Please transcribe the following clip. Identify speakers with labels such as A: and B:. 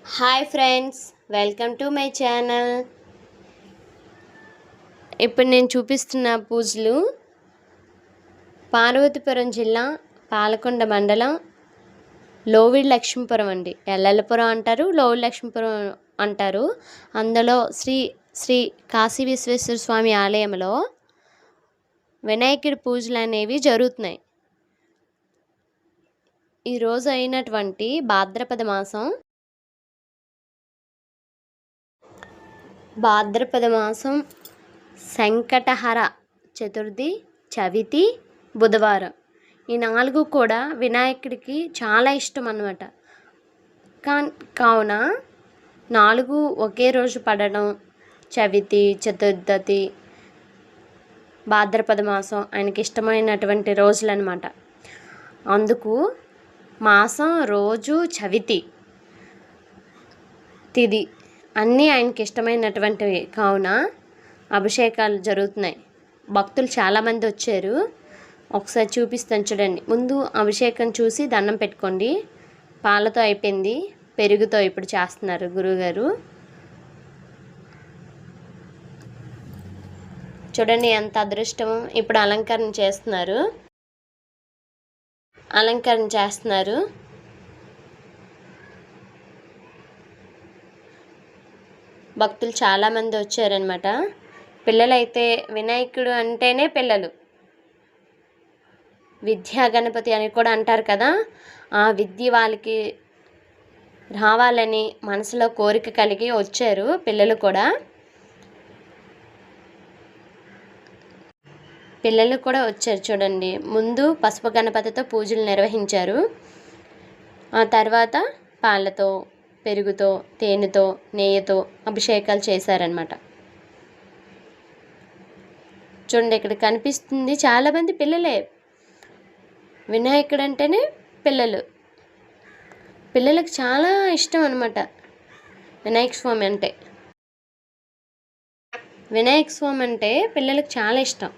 A: Hi friends, welcome to my channel. ఇప్పుడు నేను చూపిస్తున్న పూజలు పార్వతీపురం జిల్లా పాలకొండ మండలం లోవిడి లక్ష్మీపురం అండి. ఎల్లెల్లపురం అంటారు, లోవిడి లక్ష్మీపురం అంటారు. అందులో శ్రీ శ్రీ కాశీ విశ్వేశ్వర స్వామి ఆలయంలో వినాయకుడి పూజలు అనేవి జరుగుతున్నాయి. ఈరోజు అయినటువంటి భాద్రపద మాసం సంకటహర చతుర్థి, చవితి, బుధవారం ఈ 4 కూడా వినాయకుడికి చాలా ఇష్టం అన్నమాట. కావున 4 ఒకే రోజు పడడం, చవితి, చతుర్థి, భాద్రపద మాసం ఆయనకి ఇష్టమైనటువంటి రోజులు అన్నమాట. అందుకు మాసం, రోజు, చవితి, తిది అన్నీ ఆయనకి ఇష్టమైనటువంటివి. కావున అభిషేకాలు జరుగుతున్నాయి. భక్తులు చాలామంది వచ్చారు. ఒకసారి చూపిస్తాను చూడండి. ముందు అభిషేకం చూసి దండం పెట్టుకోండి. పాలతో అయిపోయింది, పెరుగుతో ఇప్పుడు చేస్తున్నారు గురువుగారు. చూడండి ఎంత అదృష్టం. ఇప్పుడు అలంకరణ చేస్తున్నారు. భక్తులు చాలామంది వచ్చారనమాట. పిల్లలైతే వినాయకుడు అంటేనే పిల్లలు. విద్యా గణపతి అని కూడా అంటారు కదా, ఆ విద్య వాళ్ళకి రావాలని మనసులో కోరిక కలిగి వచ్చారు పిల్లలు కూడా వచ్చారు. చూడండి, ముందు పసుపు గణపతితో పూజలు నిర్వహించారు. ఆ తర్వాత పాలతో, పెరుగుతో, తేనెతో, నెయ్యితో అభిషేకాలు చేశారనమాట. చూడండి, ఇక్కడ కనిపిస్తుంది చాలామంది పిల్లలే. వినాయకుడు అంటేనే పిల్లలకు చాలా ఇష్టం అనమాట. వినాయక స్వామి అంటే పిల్లలకు చాలా ఇష్టం.